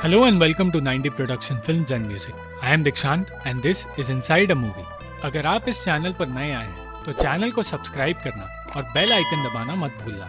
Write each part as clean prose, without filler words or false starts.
Hello and welcome to 90 Production Films and Music. I am Dikshant and this is Inside a Movie. अगर आप इस channel पर नए आए हैं तो चैनल को सब्सक्राइब करना और बेल आइकन दबाना मत भूलना।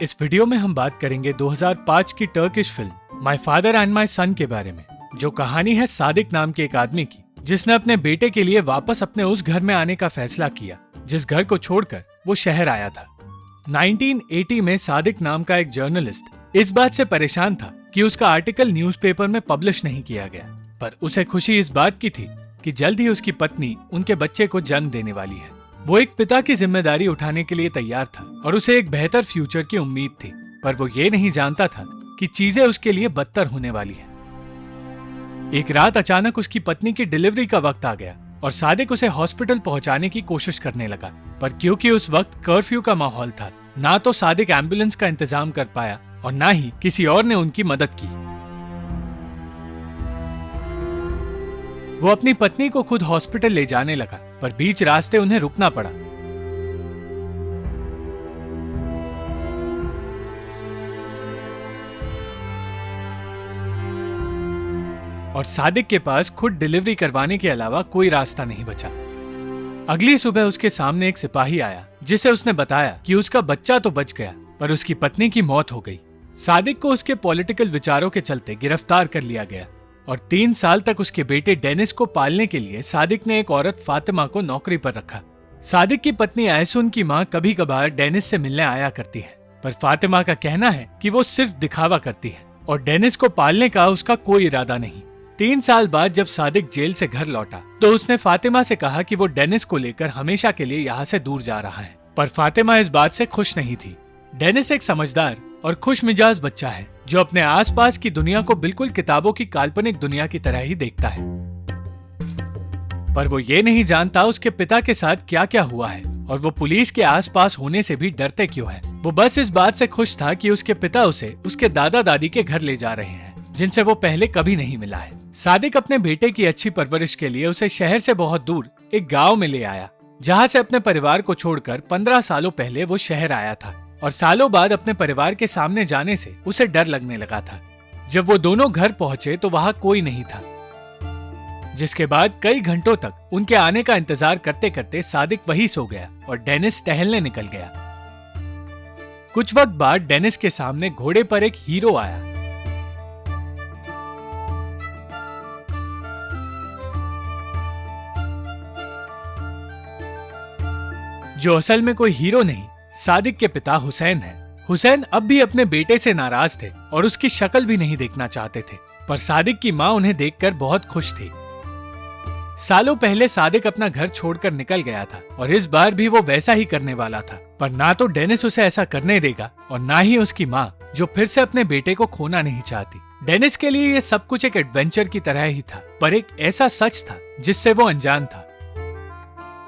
इस वीडियो में हम बात करेंगे 2005 की Turkish film my father and my son के बारे में, जो कहानी है सादिक नाम के एक आदमी की जिसने अपने बेटे के लिए वापस अपने उस घर में आने का फैसला किया जिस घर को छोड़कर वो शहर आया था। 1980 में सादिक नाम का एक जर्नलिस्ट इस बात से परेशान था कि उसका आर्टिकल न्यूज़पेपर में पब्लिश नहीं किया गया, पर उसे खुशी इस बात की थी कि जल्द ही उसकी पत्नी उनके बच्चे को जन्म देने वाली है। वो एक पिता की जिम्मेदारी उठाने के लिए तैयार था और उसे एक बेहतर फ्यूचर की उम्मीद थी, पर वो ये नहीं जानता था कि चीजें उसके लिए बदतर होने वाली है। एक रात अचानक उसकी पत्नी की डिलीवरी का वक्त आ गया और सादिक उसे हॉस्पिटल पहुंचाने की कोशिश करने लगा, पर क्योंकि उस वक्त कर्फ्यू का माहौल था, ना तो सादिक एम्बुलेंस का इंतजाम कर पाया और ना ही किसी और ने उनकी मदद की। वो अपनी पत्नी को खुद हॉस्पिटल ले जाने लगा, पर बीच रास्ते उन्हें रुकना पड़ा। और सादिक के पास खुद डिलीवरी करवाने के अलावा कोई रास्ता नहीं बचा। अगली सुबह उसके सामने एक सिपाही आया जिसे उसने बताया कि उसका बच्चा तो बच गया पर उसकी पत्नी की मौत हो गई। सादिक को उसके पॉलिटिकल विचारों के चलते गिरफ्तार कर लिया गया और 3 साल तक उसके बेटे डेनिस को पालने के लिए सादिक ने एक औरत फातिमा को नौकरी पर रखा। सादिक की पत्नी आयसुन की मां कभी कभार डेनिस से मिलने आया करती है, पर फातिमा का कहना है कि वो सिर्फ दिखावा करती है और डेनिस को पालने का उसका कोई इरादा नहीं। 3 साल बाद जब सादिक जेल से घर लौटा तो उसने फातिमा से कहा कि वो डेनिस को लेकर हमेशा के लिए यहाँ से दूर जा रहा है, पर फातिमा इस बात से खुश नहीं थी। डेनिस एक समझदार और खुश मिजाज बच्चा है जो अपने आसपास की दुनिया को बिल्कुल किताबों की काल्पनिक दुनिया की तरह ही देखता है, पर वो ये नहीं जानता उसके पिता के साथ क्या क्या हुआ है और वो पुलिस के आसपास होने से भी डरते क्यों हैं। वो बस इस बात से खुश था कि उसके पिता उसे उसके दादा दादी के घर ले जा रहे हैं जिनसे वो पहले कभी नहीं मिला है। सादिक अपने बेटे की अच्छी परवरिश के लिए उसे शहर से बहुत दूर एक गांव में ले आया, जहां से अपने परिवार को छोड़कर 15 सालों पहले वो शहर आया था और सालों बाद अपने परिवार के सामने जाने से उसे डर लगने लगा था। जब वो दोनों घर पहुंचे तो वहां कोई नहीं था, जिसके बाद कई घंटों तक उनके आने का इंतजार करते करते सादिक वहीं सो गया और डेनिस टहलने निकल गया। कुछ वक्त बाद डेनिस के सामने घोड़े पर एक हीरो आया। जो असल में कोई हीरो नहीं, सादिक के पिता हुसैन हैं। हुसैन अब भी अपने बेटे से नाराज थे और उसकी शक्ल भी नहीं देखना चाहते थे, पर सादिक की मां उन्हें देखकर बहुत खुश थी। सालों पहले सादिक अपना घर छोड़कर निकल गया था और इस बार भी वो वैसा ही करने वाला था, पर ना तो डेनिस उसे ऐसा करने देगा और ना ही उसकी मां, जो फिर से अपने बेटे को खोना नहीं चाहती। डेनिस के लिए ये सब कुछ एक एडवेंचर की तरह ही था, पर एक ऐसा सच था जिससे वो अनजान था।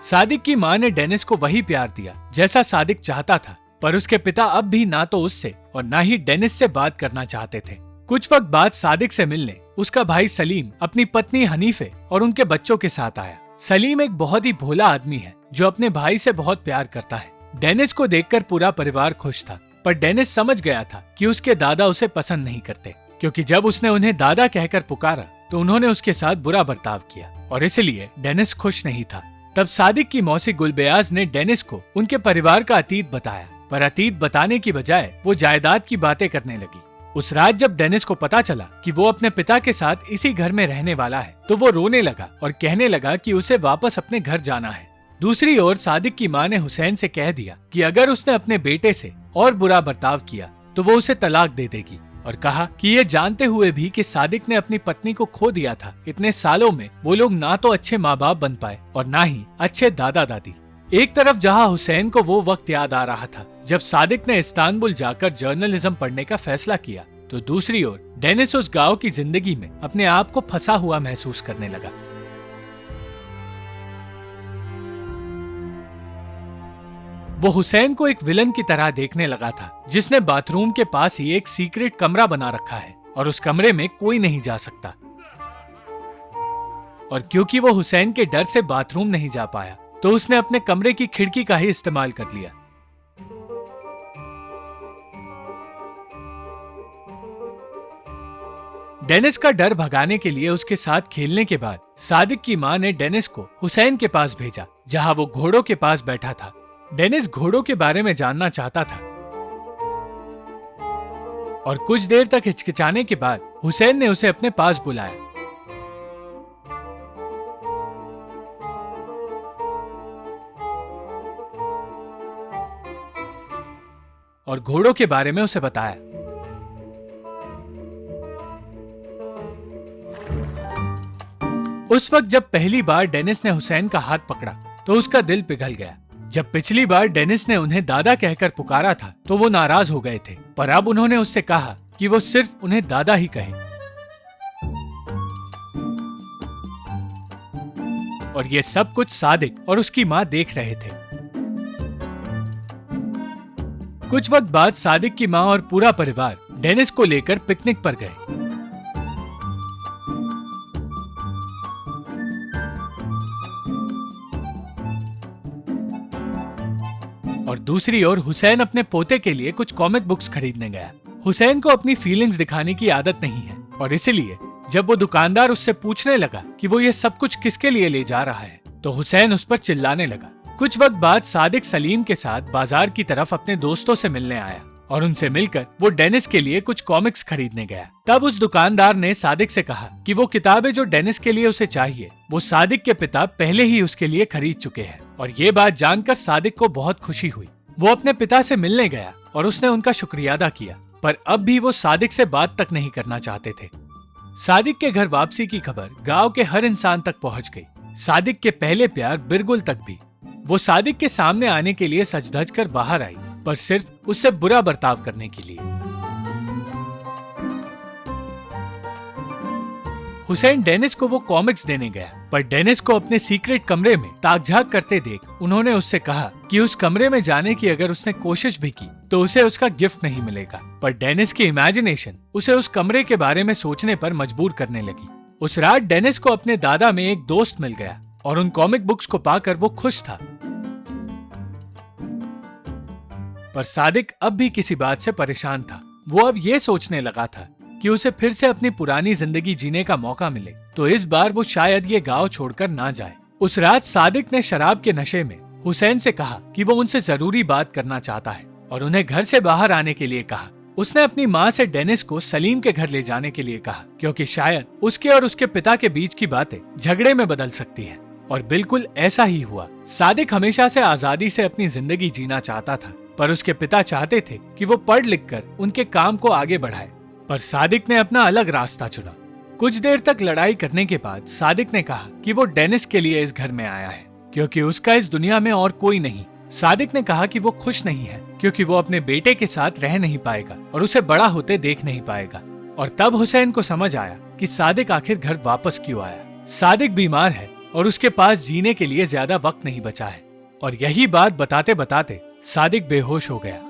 सादिक की मां ने डेनिस को वही प्यार दिया जैसा सादिक चाहता था, पर उसके पिता अब भी ना तो उससे और ना ही डेनिस से बात करना चाहते थे। कुछ वक्त बाद सादिक से मिलने उसका भाई सलीम अपनी पत्नी हनीफे और उनके बच्चों के साथ आया। सलीम एक बहुत ही भोला आदमी है जो अपने भाई से बहुत प्यार करता है। डेनिस को देखकर पूरा परिवार खुश था, पर डेनिस समझ गया था कि उसके दादा उसे पसंद नहीं करते, क्योंकि जब उसने उन्हें दादा कहकर पुकारा तो उन्होंने उसके साथ बुरा बर्ताव किया और इसलिए डेनिस खुश नहीं था। तब सादिक की मौसी गुलबयाज ने डेनिस को उनके परिवार का अतीत बताया, पर अतीत बताने की बजाय वो जायदाद की बातें करने लगी। उस रात जब डेनिस को पता चला कि वो अपने पिता के साथ इसी घर में रहने वाला है तो वो रोने लगा और कहने लगा कि उसे वापस अपने घर जाना है। दूसरी ओर सादिक की मां ने हुसैन से कह दिया कि अगर उसने अपने बेटे से और बुरा बर्ताव किया तो वो उसे तलाक दे देगी, और कहा कि ये जानते हुए भी कि सादिक ने अपनी पत्नी को खो दिया था, इतने सालों में वो लोग ना तो अच्छे माँ बाप बन पाए और ना ही अच्छे दादा दादी। एक तरफ जहाँ हुसैन को वो वक्त याद आ रहा था जब सादिक ने इस्तांबुल जाकर जर्नलिज्म पढ़ने का फैसला किया, तो दूसरी ओर डेनिस उस गांव की जिंदगी में अपने आप को फंसा हुआ महसूस करने लगा। वो हुसैन को एक विलन की तरह देखने लगा था, जिसने बाथरूम के पास ही एक सीक्रेट कमरा बना रखा है और उस कमरे में कोई नहीं जा सकता। और क्योंकि वो हुसैन के डर से बाथरूम नहीं जा पाया तो उसने अपने कमरे की खिड़की का ही इस्तेमाल कर लिया। डेनिस का डर भगाने के लिए उसके साथ खेलने के बाद सादिक की माँ ने डेनिस को हुसैन के पास भेजा, जहाँ वो घोड़ों के पास बैठा था। डेनिस घोड़ों के बारे में जानना चाहता था और कुछ देर तक हिचकिचाने के बाद हुसैन ने उसे अपने पास बुलाया और घोड़ों के बारे में उसे बताया। उस वक्त जब पहली बार डेनिस ने हुसैन का हाथ पकड़ा तो उसका दिल पिघल गया। जब पिछली बार डेनिस ने उन्हें दादा कहकर पुकारा था तो वो नाराज हो गए थे, पर अब उन्होंने उससे कहा कि वो सिर्फ उन्हें दादा ही कहे। और ये सब कुछ सादिक और उसकी माँ देख रहे थे। कुछ वक्त बाद सादिक की माँ और पूरा परिवार डेनिस को लेकर पिकनिक पर गए। और दूसरी ओर हुसैन अपने पोते के लिए कुछ कॉमिक बुक्स खरीदने गया। हुसैन को अपनी फीलिंग्स दिखाने की आदत नहीं है और इसीलिए जब वो दुकानदार उससे पूछने लगा कि वो ये सब कुछ किसके लिए ले जा रहा है तो हुसैन उस पर चिल्लाने लगा। कुछ वक्त बाद सादिक सलीम के साथ बाजार की तरफ अपने दोस्तों से मिलने आया और उनसे मिलकर वो डेनिस के लिए कुछ कॉमिक्स खरीदने गया। तब उस दुकानदार ने सादिक से कहा कि वो किताबें जो डेनिस के लिए उसे चाहिए वो सादिक के पिता पहले ही उसके लिए खरीद चुके हैं। और ये बात जानकर सादिक को बहुत खुशी हुई। वो अपने पिता से मिलने गया और उसने उनका शुक्रिया अदा किया, पर अब भी वो सादिक से बात तक नहीं करना चाहते थे। सादिक के घर वापसी की खबर गांव के हर इंसान तक पहुंच गई, सादिक के पहले प्यार बिरगुल तक भी। वो सादिक के सामने आने के लिए सज धज कर बाहर आई, पर सिर्फ उससे बुरा बर्ताव करने के लिए। हुसैन डेनिस को वो कॉमिक्स देने गया, पर डेनिस को अपने सीक्रेट कमरे में ताक-झाक करते देख उन्होंने उससे कहा कि उस कमरे में जाने की अगर उसने कोशिश भी की तो उसे उसका गिफ्ट नहीं मिलेगा। पर डेनिस की इमेजिनेशन उसे उस कमरे के बारे में सोचने पर मजबूर करने लगी। उस रात डेनिस को अपने दादा में एक दोस्त मिल गया और उन कॉमिक बुक्स को पाकर वो खुश था। पर सादिक अब भी किसी बात से परेशान था। वो अब ये सोचने लगा था कि उसे फिर से अपनी पुरानी जिंदगी जीने का मौका मिले तो इस बार वो शायद ये गांव छोड़कर ना जाए। उस रात सादिक ने शराब के नशे में हुसैन से कहा कि वो उनसे जरूरी बात करना चाहता है और उन्हें घर से बाहर आने के लिए कहा। उसने अपनी माँ से डेनिस को सलीम के घर ले जाने के लिए कहा, क्योंकि शायद उसके और उसके पिता के बीच की बातें झगड़े में बदल सकती है। और बिल्कुल ऐसा ही हुआ। सादिक हमेशा से आजादी से अपनी जिंदगी जीना चाहता था, पर उसके पिता चाहते थे कि वो पढ़ लिख कर उनके काम को आगे बढ़ाए। पर सादिक ने अपना अलग रास्ता चुना। कुछ देर तक लड़ाई करने के बाद सादिक ने कहा कि वो डेनिस के लिए इस घर में आया है, क्योंकि उसका इस दुनिया में और कोई नहीं। सादिक ने कहा कि वो खुश नहीं है क्योंकि वो अपने बेटे के साथ रह नहीं पाएगा और उसे बड़ा होते देख नहीं पाएगा। और तब हुसैन को समझ आया कि सादिक आखिर घर वापस क्यों आया। सादिक बीमार है और उसके पास जीने के लिए ज्यादा वक्त नहीं बचा है। और यही बात बताते बताते सादिक बेहोश हो गया।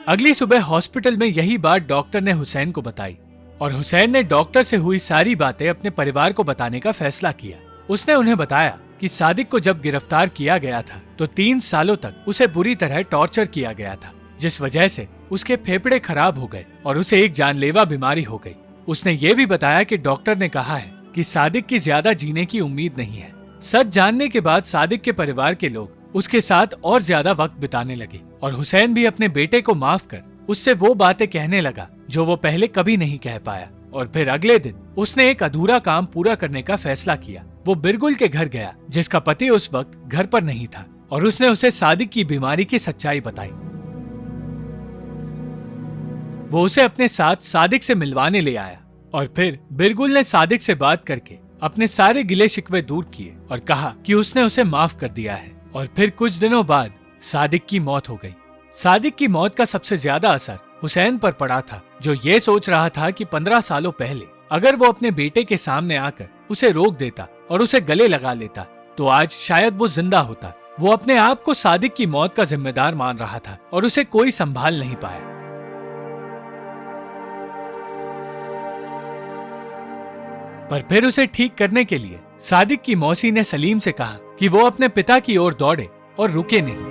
अगली सुबह हॉस्पिटल में यही बात डॉक्टर ने हुसैन को बताई और हुसैन ने डॉक्टर से हुई सारी बातें अपने परिवार को बताने का फैसला किया। उसने उन्हें बताया कि सादिक को जब गिरफ्तार किया गया था तो 3 सालों तक उसे बुरी तरह टॉर्चर किया गया था, जिस वजह से उसके फेफड़े खराब हो गए और उसे एक जानलेवा बीमारी हो गई। उसने ये भी बताया कि डॉक्टर ने कहा है कि सादिक की ज्यादा जीने की उम्मीद नहीं है। सच जानने के बाद सादिक के परिवार के लोग उसके साथ और ज्यादा वक्त बिताने लगे और हुसैन भी अपने बेटे को माफ कर उससे वो बातें कहने लगा जो वो पहले कभी नहीं कह पाया। और फिर अगले दिन उसने एक अधूरा काम पूरा करने का फैसला किया। वो बिरगुल के घर गया जिसका पति उस वक्त घर पर नहीं था और उसने उसे सादिक की बीमारी की सच्चाई बताई। वो उसे अपने साथ सादिक से मिलवाने ले आया और फिर बिरगुल ने सादिक से बात करके अपने सारे गिले शिकवे दूर किए और कहा कि उसने उसे माफ कर दिया है। और फिर कुछ दिनों बाद सादिक की मौत हो गई। सादिक की मौत का सबसे ज्यादा असर हुसैन पर पड़ा था, जो ये सोच रहा था कि 15 सालों पहले अगर वो अपने बेटे के सामने आकर उसे रोक देता और उसे गले लगा लेता तो आज शायद वो जिंदा होता। वो अपने आप को सादिक की मौत का जिम्मेदार मान रहा था और उसे कोई संभाल नहीं पाया। पर फिर उसे ठीक करने के लिए सादिक की मौसी ने सलीम से कहा कि वो अपने पिता की ओर दौड़े और रुके नहीं।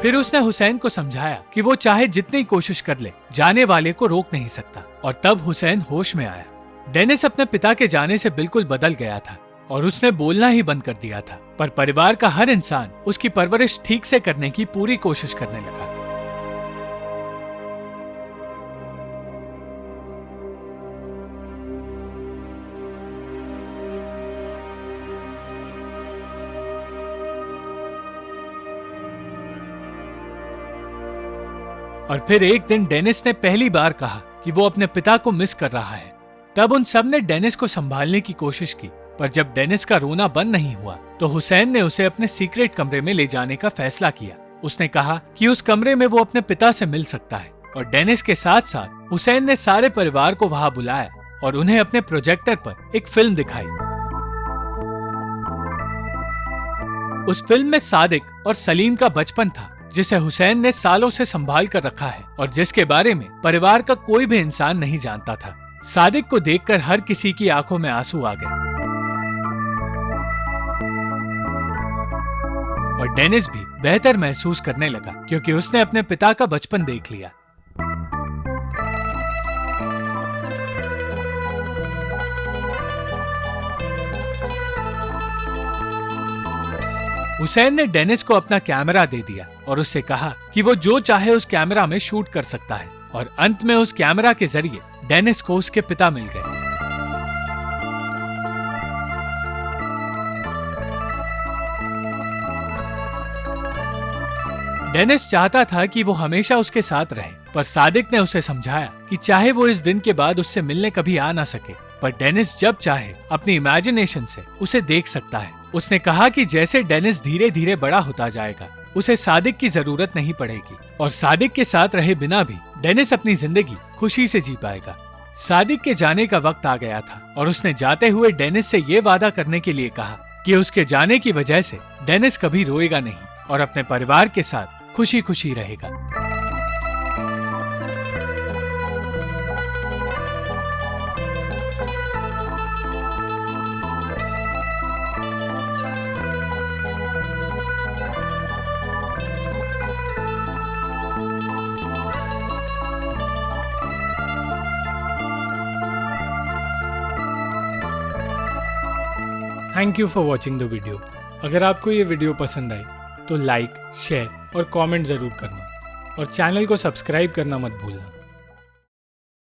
फिर उसने हुसैन को समझाया कि वो चाहे जितनी कोशिश कर ले, जाने वाले को रोक नहीं सकता। और तब हुसैन होश में आया। डेनिस अपने पिता के जाने से बिल्कुल बदल गया था और उसने बोलना ही बंद कर दिया था, पर परिवार का हर इंसान उसकी परवरिश ठीक से करने की पूरी कोशिश करने लगा। और फिर एक दिन डेनिस ने पहली बार कहा कि वो अपने पिता को मिस कर रहा है। तब उन सब ने डेनिस को संभालने की कोशिश की, पर जब डेनिस का रोना बंद नहीं हुआ तो हुसैन ने उसे अपने सीक्रेट कमरे में ले जाने का फैसला किया। उसने कहा कि उस कमरे में वो अपने पिता से मिल सकता है। और डेनिस के साथ साथ हुसैन ने सारे परिवार को वहां बुलाया और उन्हें अपने प्रोजेक्टर पर एक फिल्म दिखाई। उस फिल्म में सादिक और सलीम का बचपन था, जिसे हुसैन ने सालों से संभाल कर रखा है और जिसके बारे में परिवार का कोई भी इंसान नहीं जानता था। सादिक को देखकर हर किसी की आंखों में आंसू आ गए और डेनिस भी बेहतर महसूस करने लगा क्योंकि उसने अपने पिता का बचपन देख लिया। हुसैन ने डेनिस को अपना कैमरा दे दिया और उससे कहा कि वो जो चाहे उस कैमरा में शूट कर सकता है। और अंत में उस कैमरा के जरिए डेनिस को उसके पिता मिल गए। डेनिस चाहता था कि वो हमेशा उसके साथ रहे, पर सादिक ने उसे समझाया कि चाहे वो इस दिन के बाद उससे मिलने कभी आ ना सके, पर डेनिस जब चाहे अपनी इमेजिनेशन से उसे देख सकता है। उसने कहा कि जैसे डेनिस धीरे धीरे बड़ा होता जाएगा, उसे सादिक की जरूरत नहीं पड़ेगी और सादिक के साथ रहे बिना भी डेनिस अपनी जिंदगी खुशी से जी पाएगा। सादिक के जाने का वक्त आ गया था और उसने जाते हुए डेनिस से ये वादा करने के लिए कहा कि उसके जाने की वजह से डेनिस कभी रोएगा नहीं और अपने परिवार के साथ खुशी खुशी रहेगा। Thank you for watching the video. अगर आपको ये वीडियो पसंद आई तो लाइक, शेयर और कमेंट ज़रूर करना और चैनल को सब्सक्राइब करना मत भूलना।